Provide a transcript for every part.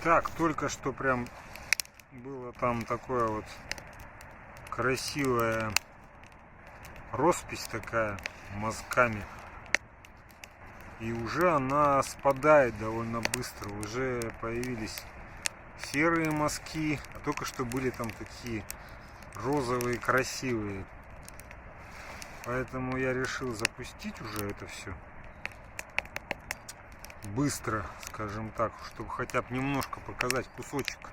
Так, только что прям было там такое вот красивая роспись такая мазками. И уже она спадает довольно быстро. Уже появились серые мазки, а только что были там такие розовые, красивые. Поэтому я решил запустить уже это все быстро, скажем так, чтобы хотя бы немножко показать кусочек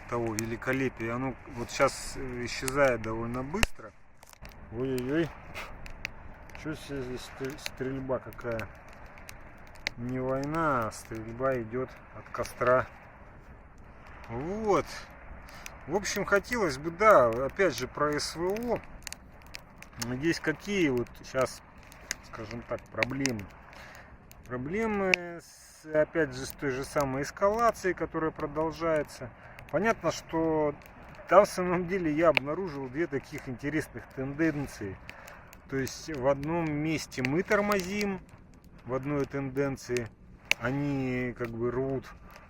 того великолепия. Оно вот сейчас исчезает довольно быстро. Ой-ой-ой, что здесь стрельба какая? Не война, а стрельба идет от костра. Вот. В общем, хотелось бы, да, опять же про СВО. Здесь какие вот сейчас, скажем так, проблемы? Проблемы, опять же, с той же самой эскалацией, которая продолжается. Понятно, что там в самом деле я обнаружил две таких интересных тенденции. То есть в одном месте мы тормозим, в одной тенденции они как бы рвут,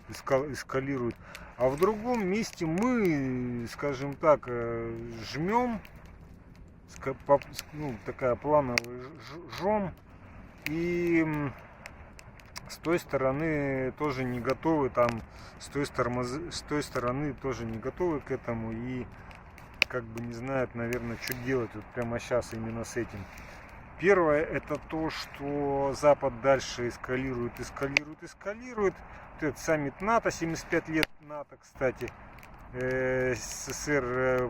эскалируют, а в другом месте мы, скажем так, жмем, ну, такая плановая жжем, и с той стороны тоже не готовы, там с той стороны тоже не готовы к этому и как бы не знают, наверное, что делать вот прямо сейчас именно с этим. Первое, это то, что Запад дальше эскалирует. Вот этот саммит НАТО, 75 лет НАТО, кстати. СССР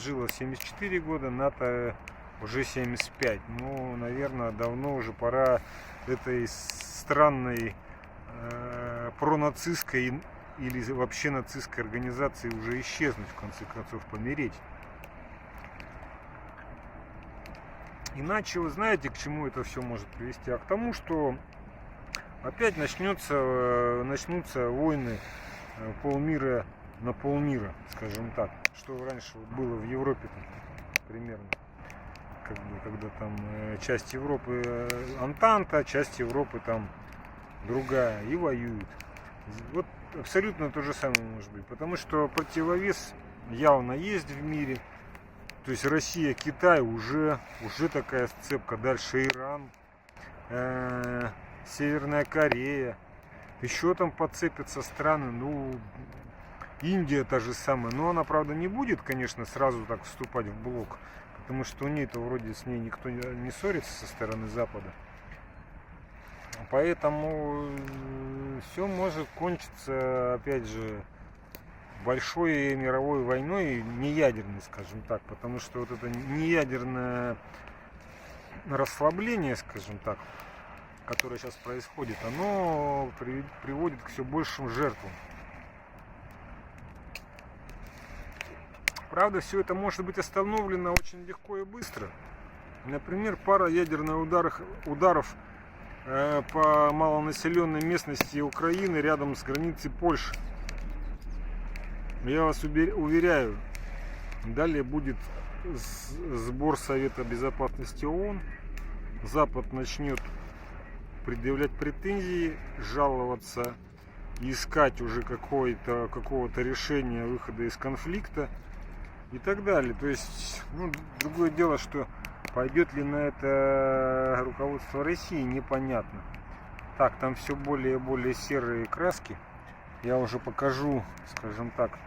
жило 74 года, НАТО уже 75. Ну, наверное, давно уже пора этой странной пронацистской или вообще нацистской организации уже исчезнуть, в конце концов, помереть. Иначе вы знаете, к чему это все может привести? А к тому, что опять начнутся войны полмира на полмира, скажем так. Что раньше вот было в Европе примерно. Как бы, когда там часть Европы Антанта, часть Европы там другая и воюют. Вот абсолютно то же самое может быть. Потому что противовес явно есть в мире. То есть Россия, Китай уже такая сцепка. Дальше Иран, Северная Корея. Еще там подцепятся страны. Ну, Индия та же самая. Но она, правда, не будет, конечно, сразу так вступать в блок. Потому что у ней-то вроде с ней никто не ссорится со стороны Запада. Поэтому все может кончиться, опять же, большой мировой войной, не ядерной, скажем так, потому что вот это неядерное расслабление, скажем так, которое сейчас происходит, оно приводит к все большим жертвам. Правда, все это может быть остановлено очень легко и быстро. Например, пара ядерных ударов по малонаселенной местности Украины рядом с границей Польши. Я вас уверяю, далее будет сбор Совета Безопасности ООН. Запад начнет предъявлять претензии, жаловаться, искать уже какого-то решения выхода из конфликта и так далее. То есть, ну, другое дело, что пойдет ли на это руководство России, непонятно. Так, там все более и более серые краски. Я уже покажу, скажем так,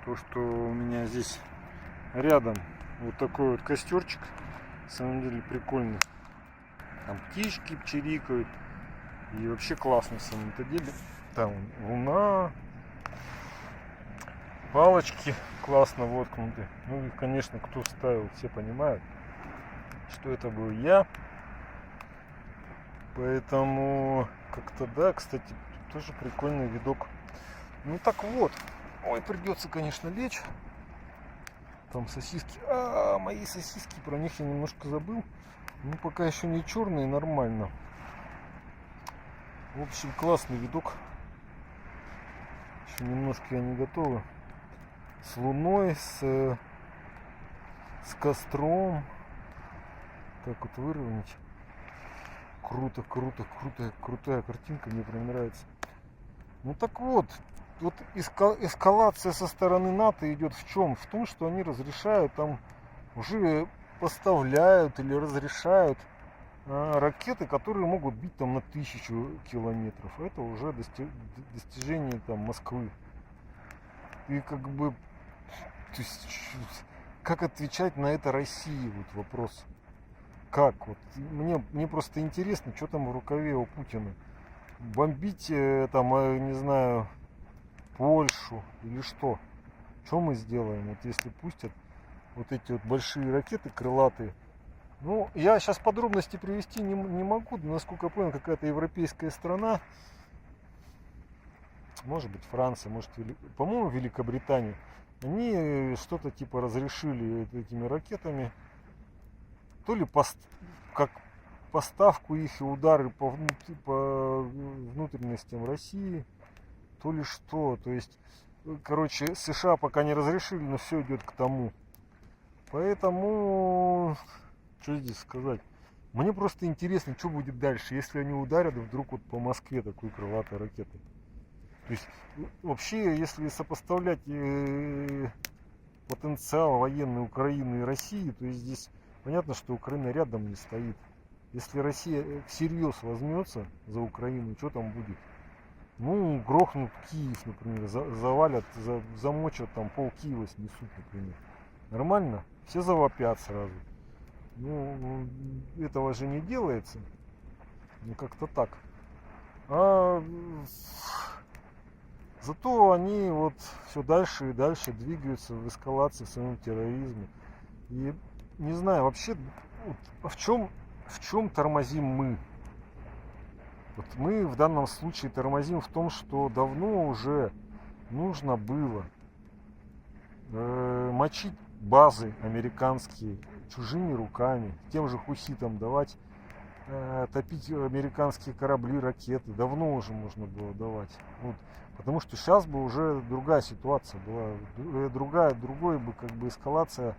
то, что у меня здесь рядом вот такой вот костерчик. На самом деле прикольный. Там птички чирикают. И вообще классно в самом-то деле. Там луна. Палочки классно воткнуты. Ну и, конечно, кто ставил, все понимают, что это был я. Поэтому как-то, да, кстати, тоже прикольный видок. Ну так вот. Ой, придется, конечно, лечь. Там сосиски. Мои сосиски, про них я немножко забыл. Ну, пока еще не черные, нормально. В общем, классный видок. Еще немножко они готовы. С луной, с костром. Так вот выровнять. Крутая картинка, мне прям нравится. Ну так вот, вот эскалация со стороны НАТО идет в чем? В том, что они разрешают там, уже поставляют или разрешают ракеты, которые могут бить там на 1000 километров. Это уже достижение там Москвы. И как бы, то есть, как отвечать на это России? Вот вопрос. Как? Вот мне просто интересно, что там в рукаве у Путина. Бомбить там, не знаю, Польшу или что? Что мы сделаем, вот если пустят вот эти вот большие ракеты крылатые? Ну, я сейчас подробности привести не могу, но, насколько я понял, какая-то европейская страна, может быть Франция, может, по-моему, Великобритания, они что-то типа разрешили этими ракетами, то ли как поставку их и удары по внутренностям России, то ли что. То есть, короче, США пока не разрешили, но все идет к тому. Поэтому, что здесь сказать? Мне просто интересно, что будет дальше, если они ударят вдруг вот по Москве такой крылатой ракетой. То есть, вообще, если сопоставлять потенциал военной Украины и России, то есть здесь понятно, что Украина рядом не стоит. Если Россия всерьез возьмется за Украину, что там будет? Ну, грохнут Киев, например, завалят, замочат, там пол Киева снесут, например. Нормально? Все завопят сразу. Ну, этого же не делается. Ну, как-то так. Зато они вот все дальше и дальше двигаются в эскалации в своем терроризме. И не знаю, вообще, в чем тормозим мы? Вот мы в данном случае тормозим в том, что давно уже нужно было мочить базы американские чужими руками, тем же хуситам давать, топить американские корабли, ракеты. Давно уже можно было давать. Вот. Потому что сейчас бы уже другая ситуация была, другой бы как бы эскалация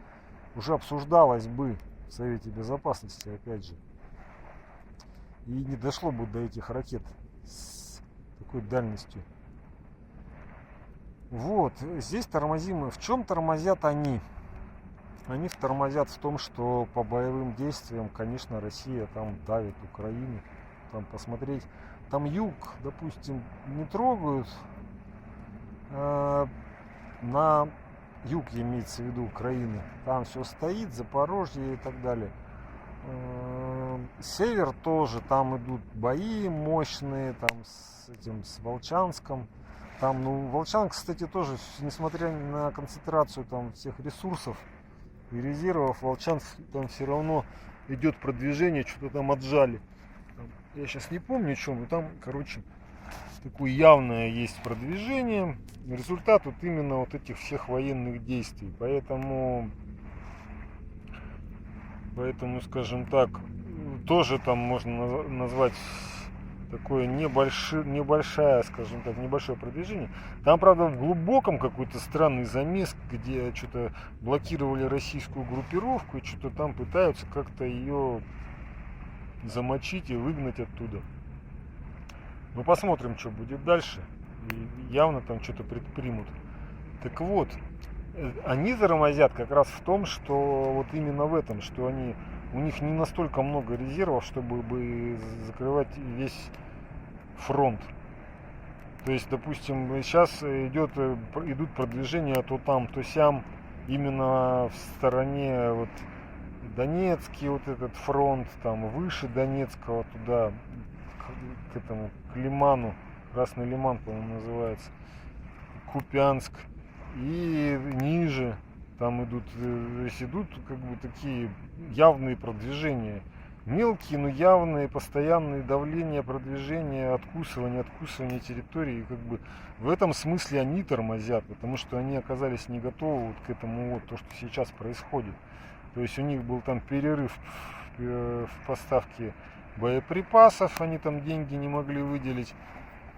уже обсуждалась бы в Совете Безопасности, опять же. И не дошло бы до этих ракет с такой дальностью. Вот, здесь тормозим. В чем тормозят они? Они тормозят в том, что по боевым действиям, конечно, Россия там давит Украину. Там посмотреть, там юг, допустим, не трогают. На юг имеется в виду Украины. Там все стоит, Запорожье и так далее. Север тоже, там идут бои мощные, там с Волчанском. Там, ну, Волчанск, кстати, тоже, несмотря на концентрацию там всех ресурсов и резервов, Волчанск там все равно идет продвижение, что-то там отжали. Я сейчас не помню, что, но там, короче, такое явное есть продвижение. Результат вот именно вот этих всех военных действий. Поэтому, скажем так, тоже там можно назвать такое небольшое, скажем так, небольшое продвижение. Там, правда, в глубоком какой-то странный замес, где что-то блокировали российскую группировку и что-то там пытаются как-то ее замочить и выгнать оттуда. Мы посмотрим, что будет дальше. И явно там что-то предпримут. Так вот, они тормозят как раз в том, что вот именно в этом, что у них не настолько много резервов, чтобы закрывать весь фронт. То есть, допустим, сейчас идут продвижения то там, то сям, именно в стороне вот Донецкий вот этот фронт, там выше Донецкого туда, к Лиману, Красный Лиман, по-моему, называется, Купянск, и ниже там идут как бы такие явные продвижения, мелкие, но явные, постоянные давления, продвижения, откусывание территории. И как бы в этом смысле они тормозят, потому что они оказались не готовы вот к этому вот то, что сейчас происходит. То есть у них был там перерыв в поставке боеприпасов, они там деньги не могли выделить.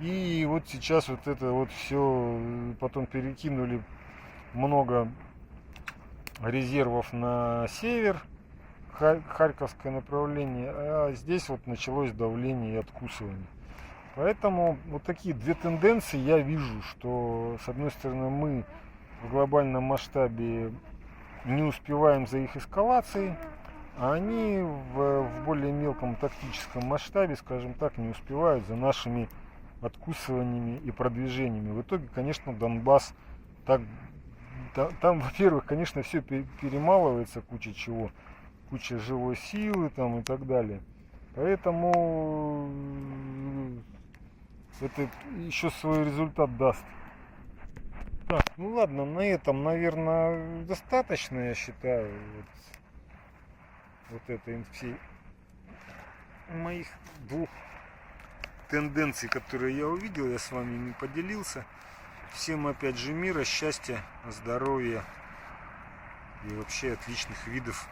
И вот сейчас вот это вот все, потом перекинули много резервов на север, Харьковское направление, а здесь вот началось давление и откусывание. Поэтому вот такие две тенденции я вижу, что с одной стороны мы в глобальном масштабе не успеваем за их эскалацией, а они в более мелком тактическом масштабе, скажем так, не успевают за нашими откусываниями и продвижениями. В итоге, конечно, Донбасс там, во-первых, конечно, все перемалывается, куча чего, куча живой силы там и так далее. Поэтому это еще свой результат даст. Так, ну ладно, на этом, наверное, достаточно, я считаю, вот этой всей моих двух тенденций, которые я увидел, я с вами ими поделился. Всем опять же мира, счастья, здоровья и вообще отличных видов